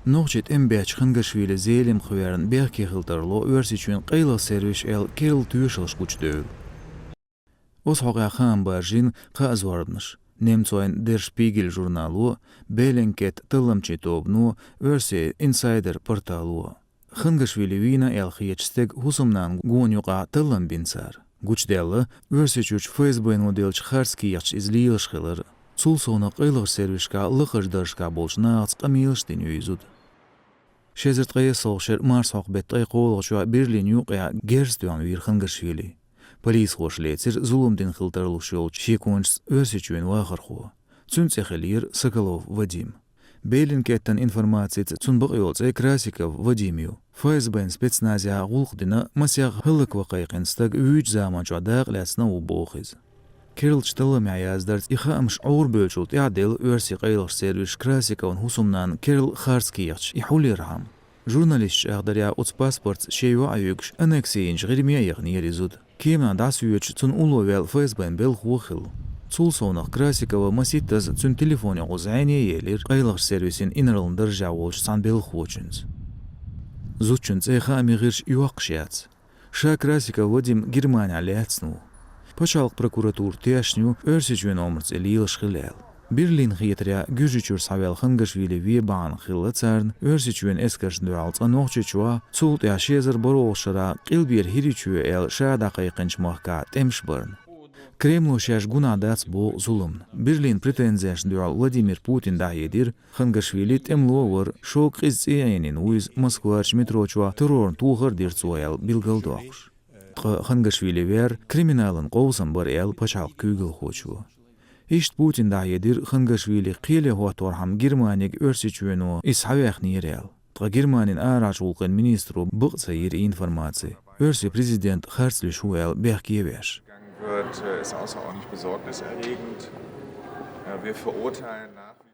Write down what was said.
Noqjet embech Xangashvili zelim xuyarın belki hıldarlo örsüçün qayla serviş el Kirill Tüyüşılış güçdöl. Os hoqaqan barjin qazwarmış. Nemcoin Der Spiegel jurnalu Belenket tıllamçetobnu örse Insider portalu. Xangashvili vina el xiyechsteg husumnan gonyoqa tıllam binsar. Güçdeli örseçüç FSB model Çxarski yaç izliyilşqılır. Sul sona qayla servişka lıqırdarşka bolşna açqamiyilştin yüzud. Şezirtqaya soğuşer Mars hoqbetqay qoğulğuşua Berlin yuqya gerstüan vir Xangashvili. Polis xoşletir zulumdin xıltarılış yol şekonç örseçüen vaqırxu. Цунцехелир Соколов Вадим. Белинкеттен информацият цунбaq yolca Krasikov Vadimyu. FSB'n spetsnazia gulqdina masyaq hıllık vaqayqinstag üç zaman çadaq lasna u boğiz. Kirill çtalı məyazdarts ixamış ağır bölçult i'adel örsi qaylıq serviş Krasikov'n husumnan Kirill Kharskiyaqç ihulirham. Jurnalist ağdarya ots pasports şeyva ayıqş aneksiyinç g'irmiya yaqni yerizud. Kemna das üç cun ulovel FSB'n bel xuxil. Sul sonaq Krasikova masittaz cun telefoni qozayni yelir qaylıq servisin inrılındır javolç san bel xuçunz. Zutchunz exa amigirş yuaqşyats. Şa Krasikov Vadim Germaniya lyatsnu. Paşalıq prokuratur teaşnyu örseçün omrts eliyilşqilel. Berlin xiyetrya güjüçür savel Xangashvili vieban xillatsarn örseçün eskarşndu alts anoqçeçua sult ya şezir boroğşara qilbir hiriçü el şada qayqınç mahka temşbarn. Kreml şaş gunadats bu zulum. Berlin pretenziyaşndu al Vladimir Putin da yedir Xangashvili temlover şok izyenin uyuz Moskvarç metroçua terrorn tuğır dirtsuel bilgaldoqş. Xangashvili ver kriminalın qovsan bar el paçal kügül xoçu. İşt Putin da yedir Xangashvili qile hotorham Germanik örseçüenu ishavaqni yerel. Germanin araç ulqın ministru bıqsa yer informasi. Örse prezident Herzl Schuel Bergievers. Ist außerordentlich besorgniserregend. Wir verurteilen nach